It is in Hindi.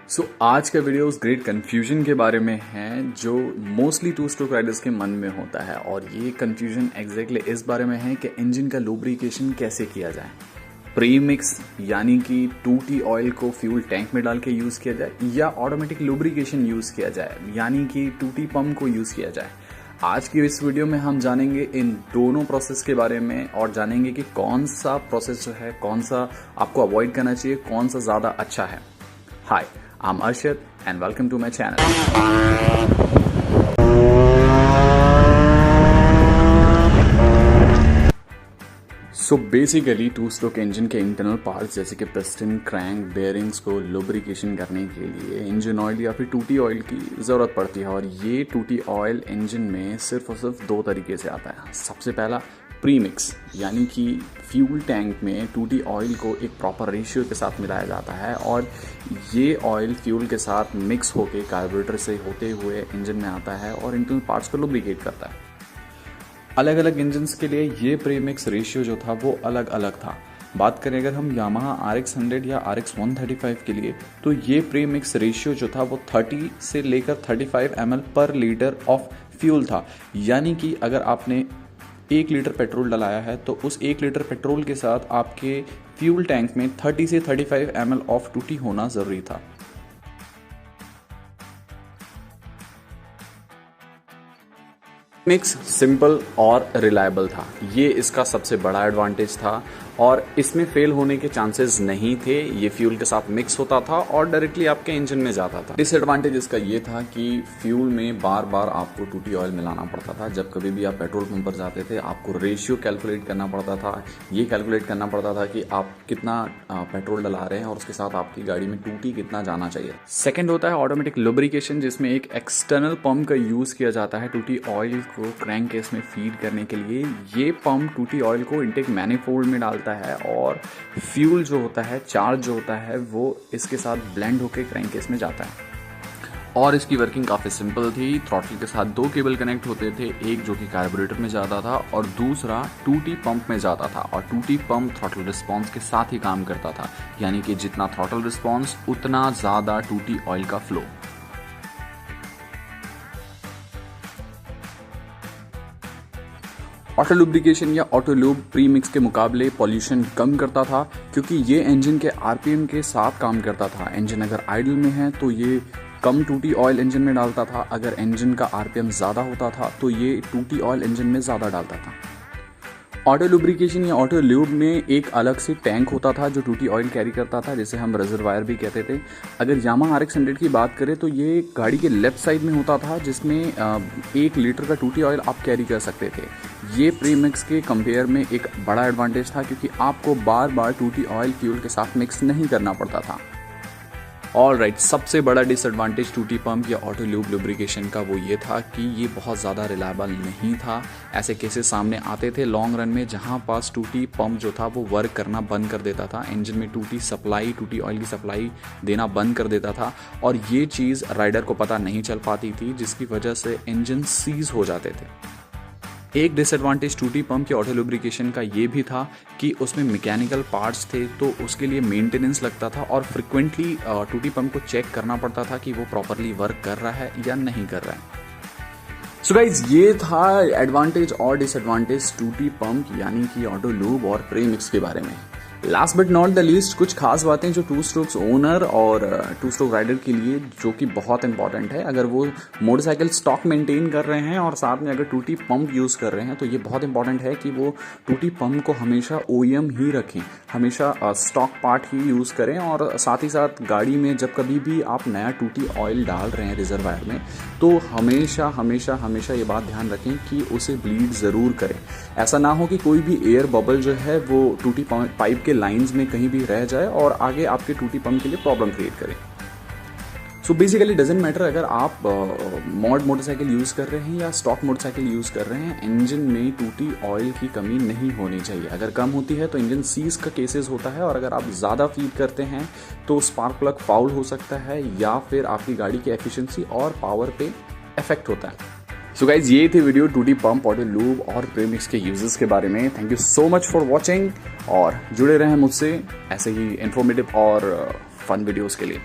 आज का वीडियो उस ग्रेट कन्फ्यूजन के बारे में है जो मोस्टली टू स्ट्रोक राइडर्स के मन में होता है। और ये कन्फ्यूजन एग्जैक्टली इस बारे में है कि इंजन का लुब्रिकेशन कैसे किया जाए। प्रीमिक्स यानी कि 2T ऑयल को फ्यूल टैंक में डाल के यूज़ किया जाए या ऑटोमेटिक लुब्रिकेशन यूज़ किया जाए यानी कि 2T पंप को यूज़ किया जाए। आज की इस वीडियो में हम जानेंगे इन दोनों प्रोसेस के बारे में और जानेंगे कि कौन सा प्रोसेस जो है कौन सा आपको अवॉइड करना चाहिए, कौन सा ज़्यादा अच्छा है। हाय, I'm Arshad and welcome to my channel. Basically two stroke engine के इंटरनल पार्ट्स जैसे कि पिस्टन, क्रैंक, बेयरिंग्स को लुब्रिकेशन करने के लिए इंजन ऑयल या फिर 2T ऑयल की ज़रूरत पड़ती है। और ये 2T ऑयल इंजन में सिर्फ और सिर्फ दो तरीके से आता है। सबसे पहला प्रीमिक्स यानी कि फ्यूल टैंक में 2T ऑयल को एक प्रॉपर रेशियो के साथ मिलाया जाता है और ये ऑयल फ्यूल के साथ मिक्स होकर कार्बोरेटर से होते हुए इंजन में आता है और इंटरनल पार्ट्स को लुब्रिकेट करता है। अलग अलग इंजन्स के लिए ये प्रीमिक्स रेशियो जो था वो अलग अलग था। बात करें अगर हम यामाहा RX 100 या RX 135 के लिए तो ये प्रीमिक्स रेशियो जो था वो 30 से लेकर 35 ml पर लीटर ऑफ फ्यूल था। यानी कि अगर आपने 1 लीटर पेट्रोल डलाया है तो उस 1 लीटर पेट्रोल के साथ आपके फ्यूल टैंक में 30 से 35 ml ऑफ 2T होना ज़रूरी था। मिक्स सिंपल और रिलायबल था, ये इसका सबसे बड़ा एडवांटेज था और इसमें फेल होने के चांसेस नहीं थे। ये फ्यूल के साथ मिक्स होता था और डायरेक्टली आपके इंजन में जाता था। डिसएडवांटेज इसका ये था कि फ्यूल में बार बार आपको 2T ऑयल मिलाना पड़ता था। जब कभी भी आप पेट्रोल पंप पर जाते थे आपको रेशियो कैलकुलेट करना पड़ता था। ये कैलकुलेट करना पड़ता था कि आप कितना पेट्रोल डला रहे हैं और उसके साथ आपकी गाड़ी में 2T कितना जाना चाहिए। सेकेंड होता है ऑटोमेटिक लुब्रिकेशन, जिसमें एक एक्सटर्नल पंप का यूज़ किया जाता है 2T ऑयल को क्रैंक केस में फीड करने के लिए। ये पंप 2T ऑयल को इनटेक मैनिफोल्ड में डालता है और फ्यूल जो होता है, चार्ज जो होता है वो इसके साथ ब्लेंड होकर क्रैंक केस में जाता है। और इसकी वर्किंग काफ़ी सिंपल थी। थ्रॉटल के साथ 2 केबल कनेक्ट होते थे, एक जो कि कार्बोरेटर में जाता था और दूसरा 2T पंप में जाता था। और 2T पंप थ्रॉटल रिस्पॉन्स के साथ ही काम करता था, यानी कि जितना थ्रॉटल रिस्पॉन्स उतना ज़्यादा 2T ऑयल का फ्लो। ऑटो लुब्रिकेशन या ऑटो लूब प्रीमिक्स के मुकाबले पॉल्यूशन कम करता था क्योंकि ये इंजन के RPM के साथ काम करता था। इंजन अगर आइडल में है तो ये कम 2T ऑयल इंजन में डालता था। अगर इंजन का RPM ज़्यादा होता था तो ये 2T ऑयल इंजन में ज़्यादा डालता था। ऑटो लुब्रिकेशन या ऑटो ल्यूब में एक अलग से टैंक होता था जो 2T ऑयल कैरी करता था, जिसे हम रिजर्वायर भी कहते थे। अगर यामाहा RX 100 की बात करें तो ये गाड़ी के लेफ्ट साइड में होता था, जिसमें 1 लीटर का 2T ऑयल आप कैरी कर सकते थे। ये प्रीमिक्स के कंपेयर में एक बड़ा एडवांटेज था क्योंकि आपको बार बार 2T ऑयल फ्यूल के साथ मिक्स नहीं करना पड़ता था। ऑलराइट, सबसे बड़ा डिसएडवांटेज 2T पंप या ऑटो लूब लुब्रिकेशन का वो ये था कि ये बहुत ज़्यादा रिलायबल नहीं था। ऐसे केसेस सामने आते थे लॉन्ग रन में जहाँ पास 2T पंप जो था वो वर्क करना बंद कर देता था, इंजन में 2T ऑयल की सप्लाई देना बंद कर देता था और ये चीज़ राइडर को पता नहीं चल पाती थी, जिसकी वजह से इंजन सीज हो जाते थे। एक डिसएडवांटेज 2T पंप या ऑटो लुब्रिकेशन का ये भी था कि उसमें मैकेनिकल पार्ट्स थे तो उसके लिए मेंटेनेंस लगता था और फ्रिक्वेंटली 2T पंप को चेक करना पड़ता था कि वो प्रॉपरली वर्क कर रहा है या नहीं कर रहा है। सो गाइज, ये था एडवांटेज और डिसएडवांटेज 2T पंप यानी कि ऑटो लूब और प्रीमिक्स के बारे में। Last but not the least कुछ खास बातें जो 2 स्ट्रोक्स ओनर और 2 स्ट्रोक राइडर के लिए जो कि बहुत इंपॉर्टेंट है। अगर वो मोटरसाइकिल स्टॉक मेंटेन कर रहे हैं और साथ में अगर 2T पंप यूज़ कर रहे हैं तो ये बहुत इंपॉर्टेंट है कि वो 2T पंप को हमेशा OEM ही रखें, हमेशा स्टॉक पार्ट ही यूज़ करें। और साथ ही साथ गाड़ी में जब कभी भी आप नया 2T ऑयल डाल रहे हैं रिजर्वायर में तो हमेशा हमेशा हमेशा ये बात ध्यान रखें कि उसे ब्लीड ज़रूर करें। ऐसा ना हो कि कोई भी एयर बबल जो है वो 2T पाइप के लाइंस में कहीं भी रह जाए और आगे आपके 2T पंप के लिए प्रॉब्लम क्रिएट करे। सो बेसिकली डजेंट मैटर अगर आप मॉड मोटरसाइकिल यूज़ कर रहे हैं या स्टॉक मोटरसाइकिल यूज़ कर रहे हैं, इंजन में 2T ऑयल की कमी नहीं होनी चाहिए। अगर कम होती है तो इंजन सीज का केसेस होता है और अगर आप ज़्यादा फीड करते हैं तो स्पार्क प्लग फाउल हो सकता है या फिर आपकी गाड़ी की एफिशिएंसी और पावर पे इफेक्ट होता है। सो गाइज, ये थी video 2T pump, auto lube और प्रीमिक्स के यूजेस के बारे में। Thank you so much for watching और जुड़े रहें मुझसे ऐसे ही इन्फॉर्मेटिव और फन वीडियोस के लिए।